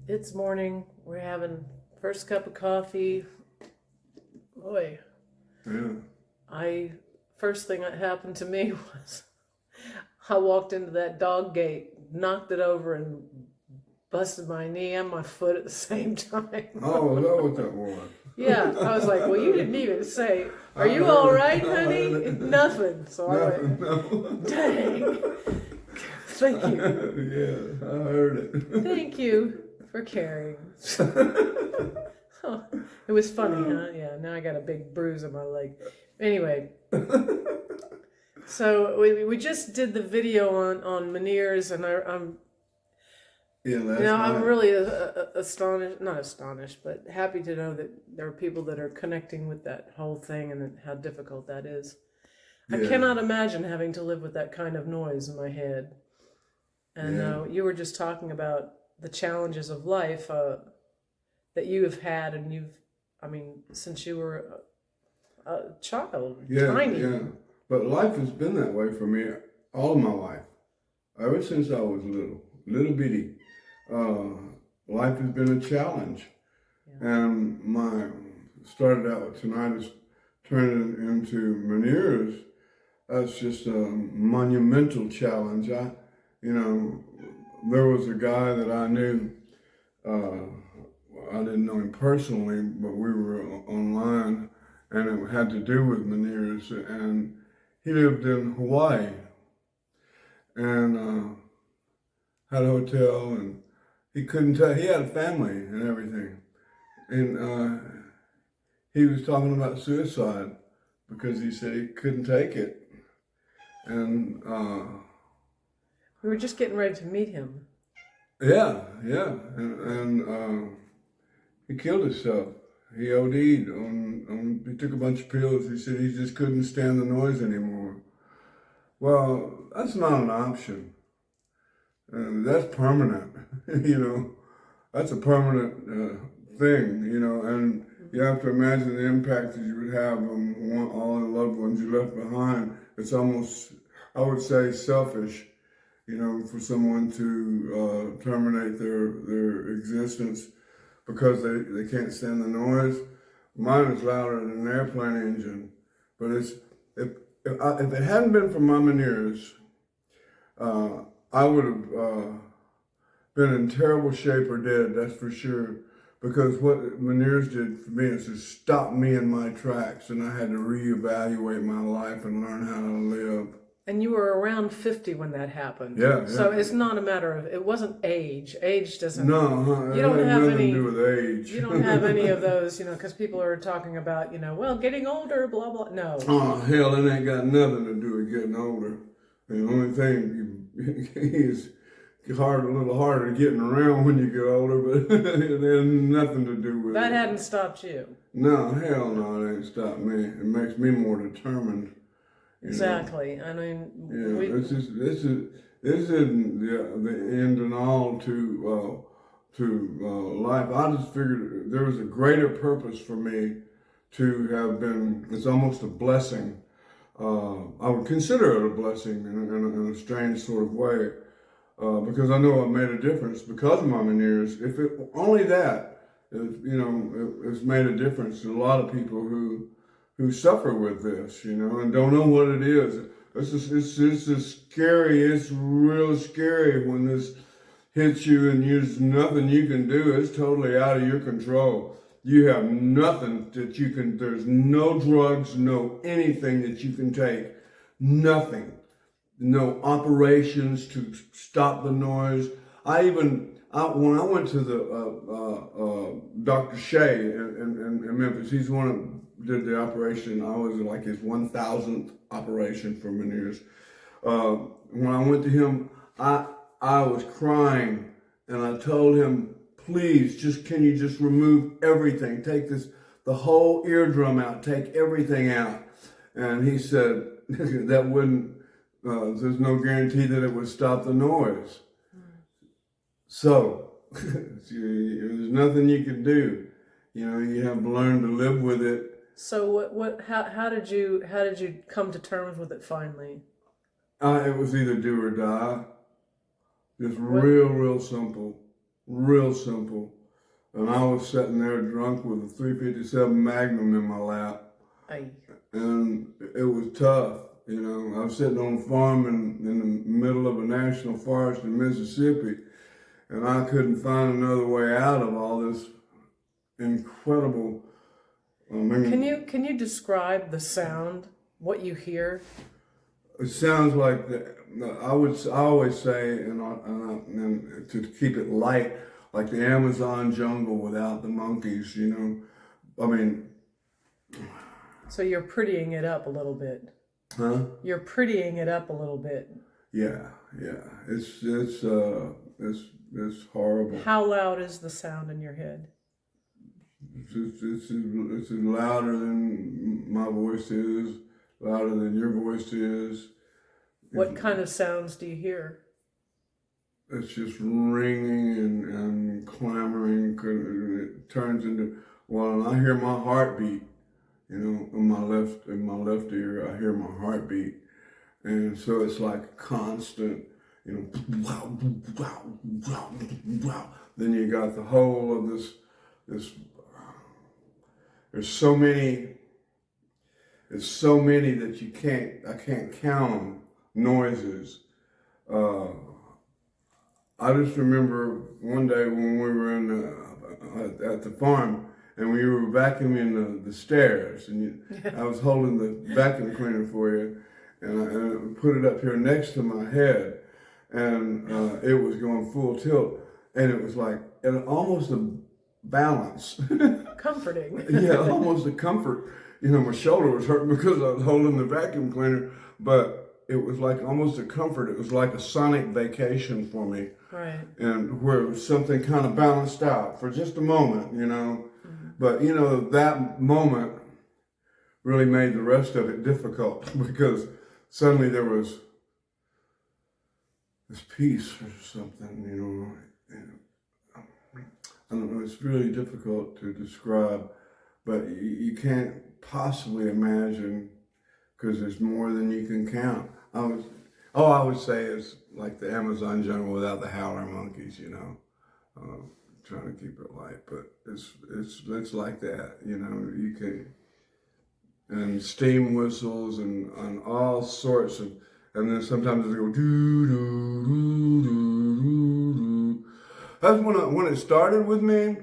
It's morning. We're having first cup of coffee. Boy, Yeah. first thing that happened to me was I walked into that dog gate, knocked it over, and busted my knee and my foot at the same time. Oh, is that what that was? Yeah, I was like, well, you didn't even say, are I you heard all it. right, I honey? heard it. Nothing. So I Nothing, went, no. dang. Thank you. Yeah, I heard it. Thank you for caring. Oh, it was funny, huh? Yeah, now I got a big bruise on my leg. Anyway, so we just did the video on Menieres, and I'm Yeah, last I'm night. really astonished, not astonished, but happy to know that there are people that are connecting with that whole thing and how difficult that is. I Yeah. cannot imagine having to live with that kind of noise in my head. And Yeah. you were just talking about the challenges of life that you have had, and since you were a child, Yeah, tiny. yeah. But life has been that way for me all my life. Ever since I was little bitty. Life has been a challenge. Yeah. And started out with tinnitus, turned it into Menieres. That's just a monumental challenge. There was a guy that I knew, I didn't know him personally, but we were online, and it had to do with Menieres, and he lived in Hawaii, and had a hotel, and he couldn't tell, he had a family and everything, and he was talking about suicide because he said he couldn't take it, and We were just getting ready to meet him. yeah, and he killed himself. He OD'd he took a bunch of pills. He said he just couldn't stand the noise anymore. Well, that's not an option. That's permanent, that's a permanent thing, and you have to imagine the impact that you would have on all the loved ones you left behind. It's almost, I would say, selfish, for someone to terminate their existence because they can't stand the noise. Mine is louder than an airplane engine, but if it hadn't been for my Menieres, I would have been in terrible shape or dead, that's for sure. Because what Menieres did for me is to stop me in my tracks, and I had to reevaluate my life and learn how to live. And you were around 50 when that happened. Yeah. So it's not a matter of, it wasn't age. Age doesn't. No, you don't it had have nothing any. to do with age. You don't have any of those, because people are talking about, well, getting older, blah blah. No. Oh hell, it ain't got nothing to do with getting older. The only thing is a little harder getting around when you get older, but it had nothing to do with that. it. Hadn't stopped you. No, hell no, it ain't stopped me. It makes me more determined. Exactly. I mean, yeah, this isn't the end and all to life. I just figured there was a greater purpose for me to have been. It's almost a blessing. I would consider it a blessing in a strange sort of way, because I know I made a difference because of my Menieres. If it only that, it's made a difference to a lot of people who suffer with this, and don't know what it is. It's just scary. It's real scary when this hits you and there's nothing you can do. It's totally out of your control. You have nothing that you can, there's no drugs, no anything that you can take. Nothing. No operations to stop the noise. When I went to the Dr. Shea in Memphis, he's the one that did the operation. I was like his 1,000th operation for Menieres. When I went to him, I was crying, and I told him, please, can you just remove everything? Take the whole eardrum out, take everything out. And he said that wouldn't, there's no guarantee that it would stop the noise. So, there's nothing you can do. You have to learn to live with it. So how did you come to terms with it finally? It was either do or die. Just real simple. real simple. And I was sitting there drunk with a 357 Magnum in my lap. Aye. And it was tough. You know, I was sitting on a farm in the middle of a national forest in Mississippi, and I couldn't find another way out of all this incredible. I mean, Can you describe the sound, what you hear? it sounds like I always say, and to keep it light, like the Amazon jungle without the monkeys. You know, I mean. So you're prettying it up a little bit. Huh? You're prettying it up a little bit. Yeah. It's horrible. How loud is the sound in your head? It's louder than my voice is, louder than your voice is. What kind of sounds do you hear? It's just ringing and clamoring. It turns into, well, and I hear my heartbeat. You know, in my left ear, I hear my heartbeat, and so it's like constant. You know, then you got the whole of this. There's so many that I can't count them noises. I just remember one day when we were at the farm, and we were vacuuming the stairs, and I was holding the vacuum cleaner for you, and I put it up here next to my head, and it was going full tilt, and it was like, and almost a balance. Comforting. Yeah, almost a comfort. You know, my shoulder was hurting because I was holding the vacuum cleaner, but it was like almost a comfort. It was like a sonic vacation for me. Right. And where something kind of balanced out for just a moment, you know. But, you know, that moment really made the rest of it difficult because suddenly there was this peace or something, you know. I don't know, it's really difficult to describe, but you can't possibly imagine because there's more than you can count. I would say it's like the Amazon jungle without the howler monkeys, you know. Trying to keep it light, but it's like that, you know. You can, and steam whistles and all sorts of, and then sometimes they go doo doo doo doo doo doo. That's when it started with me.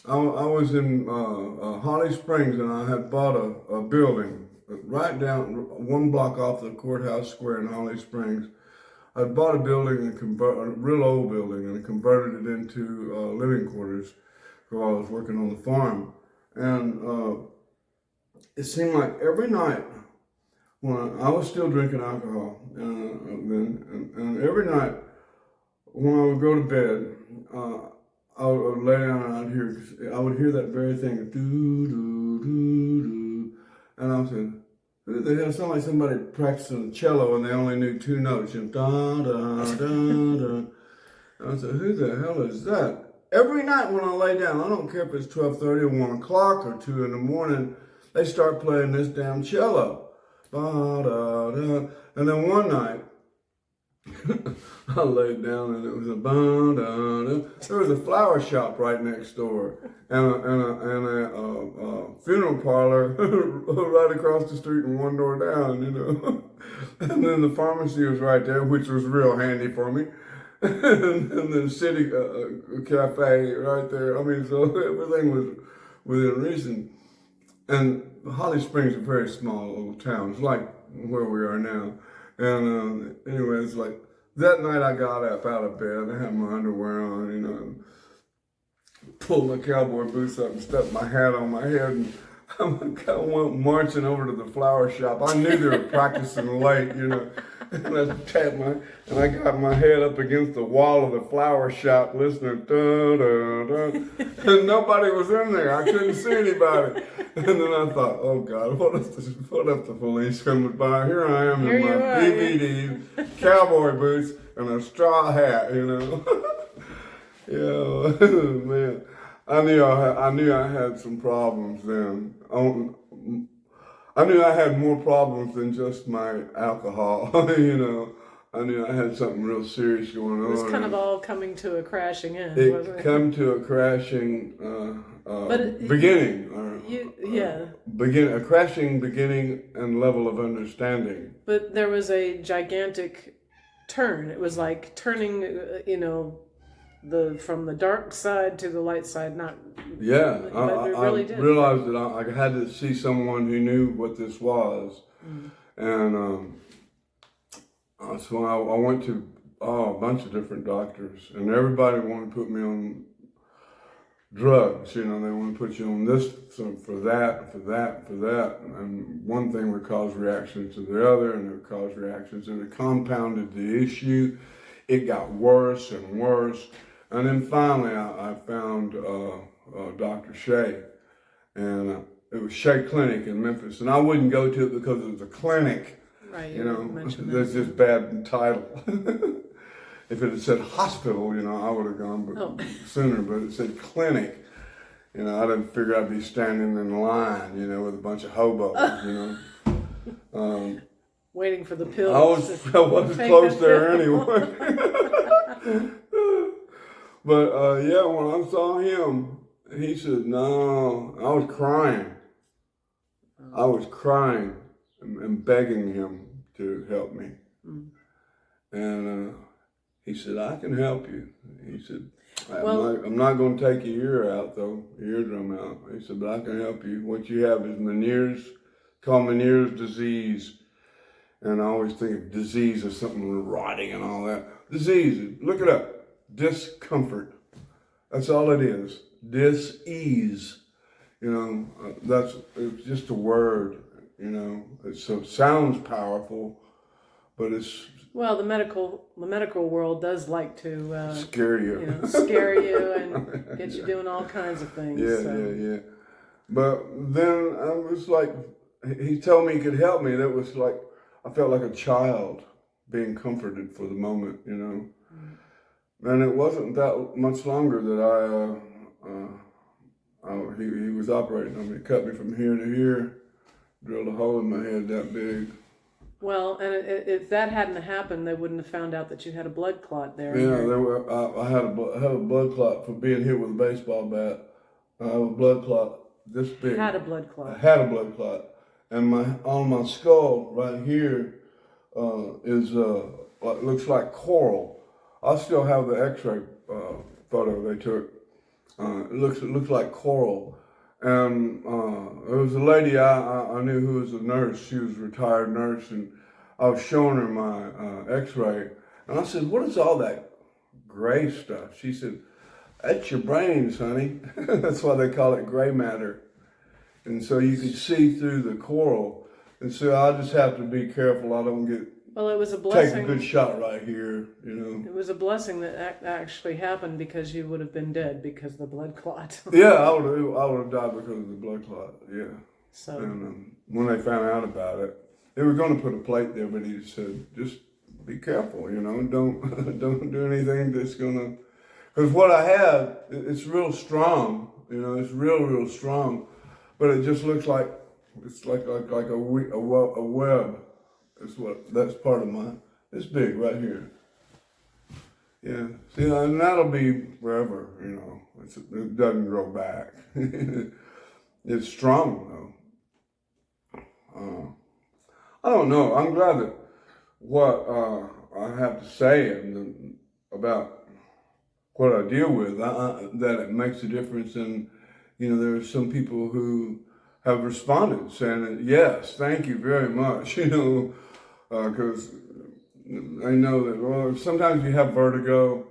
I was in Holly Springs, and I had bought a building right down one block off the courthouse square in Holly Springs. I bought a building, a real old building, and converted it into living quarters while I was working on the farm. And it seemed like every night when I was still drinking alcohol, and every night when I would go to bed, I would lay down and I would hear that very thing, doo doo doo doo, and I was saying, who the hell? It sounded like somebody practicing the cello and they only knew two notes. You know, da, da, da, da. And I said, who the hell is that? Every night when I lay down, I don't care if it's 12:30 or 1 o'clock or 2 in the morning, they start playing this damn cello. Da, da, da. And then one night, I laid down and it was a da, da, da. There was a flower shop right next door and a funeral parlor right across the street and one door down, you know. And then the pharmacy was right there, which was real handy for me. And then city cafe right there. I mean, so everything was within reason. And Holly Springs is a very small little town. It's like where we are now. And anyway, it's like that night I got up out of bed. I had my underwear on, you know, and pulled my cowboy boots up and stuck my hat on my head. And I went marching over to the flower shop. I knew they were practicing late, you know. And I got my head up against the wall of the flower shop listening, da, da, da. And nobody was in there. I couldn't see anybody. And then I thought, oh God, what if the police comes by? Here I am in my DVD, cowboy boots, and a straw hat, you know. Yeah, man. I knew I had some problems then. I knew I had more problems than just my alcohol, you know. I knew I had something real serious going on. It was kind of all coming to a crashing end, wasn't It it? come to a crashing But beginning. A crashing beginning and level of understanding. But there was a gigantic turn. It was like turning, from the dark side to the light side. Not. Yeah, But it really did. realized that I had to see someone who knew what this was, and so I went to a bunch of different doctors, and everybody wanted to put me on drugs. They want to put you on this for that, and one thing would cause reactions to the other, and it would cause reactions, and it compounded the issue. It got worse and worse, and then finally I found Dr. Shea, and it was Shea Clinic in Memphis, and I wouldn't go to it because it was a clinic. Right. That's just bad title. If it had said hospital, I would have gone sooner, but it said clinic. I didn't figure I'd be standing in line, with a bunch of hobos, Waiting for the pills. I wasn't close there anyway. But when I saw him, he said, no, I was crying. I was crying and begging him to help me. And he said, I can help you. He said, I'm not going to take your eardrum out. He said, but I can help you. What you have is Menieres, called Menieres disease. And I always think of disease as something rotting and all that. Disease, look it up. Discomfort. That's all it is. Dis-ease. It's just a word. It sounds powerful, but it's... Well, the medical world does like to scare you. Scare you and get you doing all kinds of things. Yeah. But then I was like, he told me he could help me. That was like, I felt like a child being comforted for the moment, And it wasn't that much longer that he was operating on me, cut me from here to here, drilled a hole in my head that big. Well, and if that hadn't happened, they wouldn't have found out that you had a blood clot there. Yeah, I had a blood clot from being hit with a baseball bat. I have a blood clot this big. Had a blood clot. I had a blood clot, and on my skull right here is looks like coral. I still have the X-ray photo they took. It looks like coral. And there was a lady I knew who was a nurse. She was a retired nurse, and I was showing her my X-ray. And I said, what is all that gray stuff? She said, that's your brains, honey. That's why they call it gray matter. And so you can see through the coral. And so I just have to be careful I don't get... Well, it was a blessing. Take a good shot right here, It was a blessing that actually happened because you would have been dead because of the blood clot. Yeah, I would have died because of the blood clot. Yeah. So. And when they found out about it, they were going to put a plate there, but he said, just be careful, don't do anything that's gonna. Because what I have, it's real strong. It's real strong, but it just looks like it's like a web. That's part of mine. It's big right here. Yeah. See, and that'll be forever, It doesn't grow back. It's strong, though. I don't know. I'm glad that what I have to say about what I deal with, that it makes a difference. And, there are some people who have responded saying, yes, thank you very much, because I know that, sometimes you have vertigo.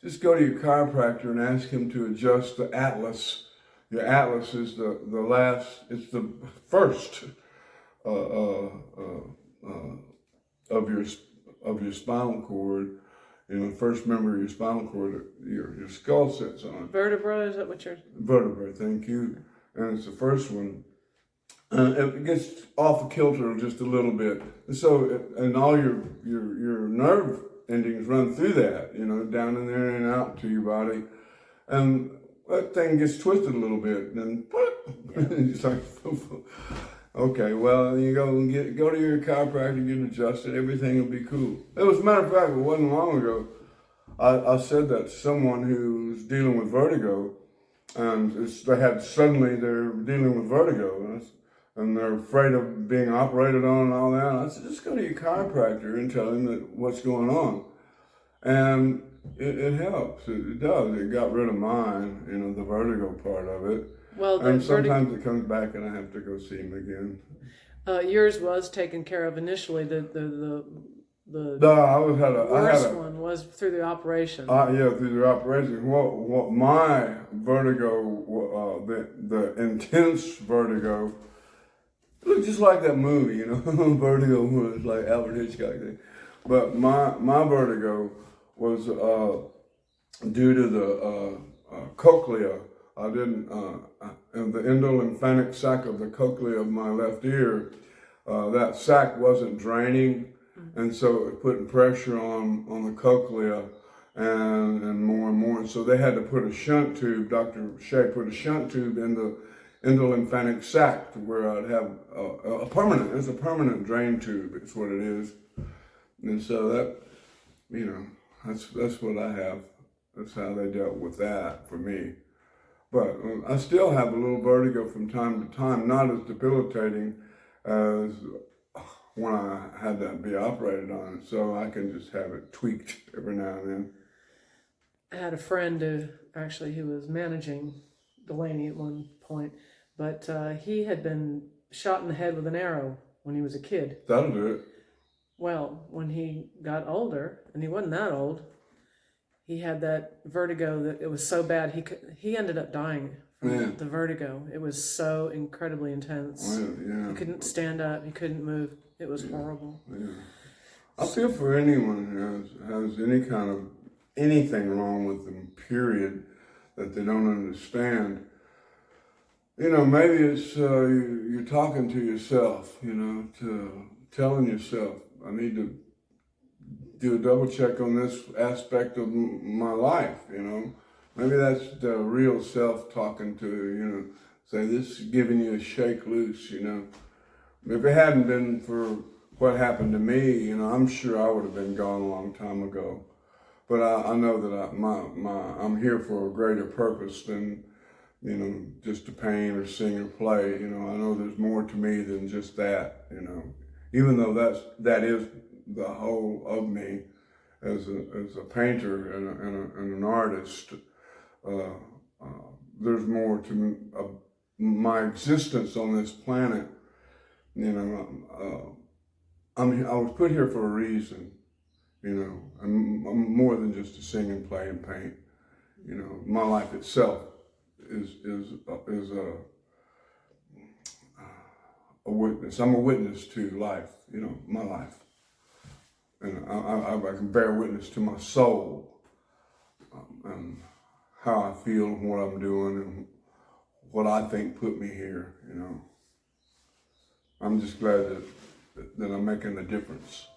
Just go to your chiropractor and ask him to adjust the atlas. Your atlas is it's the first of your spinal cord. First member of your spinal cord that your skull sits on. Vertebra, is that what you're... Vertebra, thank you. And it's the first one. It gets off kilter just a little bit. And so, and all your nerve endings run through that, down in there and out to your body. And that thing gets twisted a little bit, and then it's like, Okay, well, you go and go to your chiropractor, get adjusted, everything will be cool. It was, a matter of fact, it wasn't long ago. I said that to someone who was dealing with vertigo, and they're dealing with vertigo, and they're afraid of being operated on and all that. And I said, just go to your chiropractor and tell him that what's going on. And it helps. It does. It got rid of mine, the vertigo part of it. Well, And sometimes it comes back and I have to go see him again. Yours was taken care of initially. The worst one was through the operation. Through the operation. What my vertigo, the intense vertigo, it looked just like that movie, Vertigo was like Albert Hitchcock did. But my vertigo was due to the cochlea. I didn't, and the endolymphatic sac of the cochlea of my left ear, that sac wasn't draining, and so it was putting pressure on the cochlea and more and more. And so they had to put a shunt tube, Dr. Shea put a shunt tube in the endolymphatic sac to where I'd have it's a permanent drain tube, it's what it is. And so that, that's what I have. That's how they dealt with that for me. But I still have a little vertigo from time to time, not as debilitating as when I had to be operated on. So I can just have it tweaked every now and then. I had a friend who was managing Delaney at one point, but he had been shot in the head with an arrow when he was a kid. That'll do it. Well, when he got older, and he wasn't that old, he had that vertigo that it was so bad he ended up dying from the vertigo. It was so incredibly intense. He couldn't stand up. He couldn't move. It was horrible. Yeah. I feel for anyone who has any kind of anything wrong with them, period, that they don't understand. Maybe it's you're talking to yourself, to telling yourself, I need to do a double check on this aspect of my life, Maybe that's the real self talking to, say this is giving you a shake loose, If it hadn't been for what happened to me, I'm sure I would have been gone a long time ago. But I know that I'm here for a greater purpose than, just to paint or sing or play. I know there's more to me than just that, Even though that is the whole of me as a painter and an artist, there's more to my existence on this planet. I was put here for a reason. I'm more than just to sing and play and paint. My life itself is a witness. I'm a witness to life. My life. And I can bear witness to my soul and how I feel and what I'm doing and what I think put me here, I'm just glad that I'm making a difference.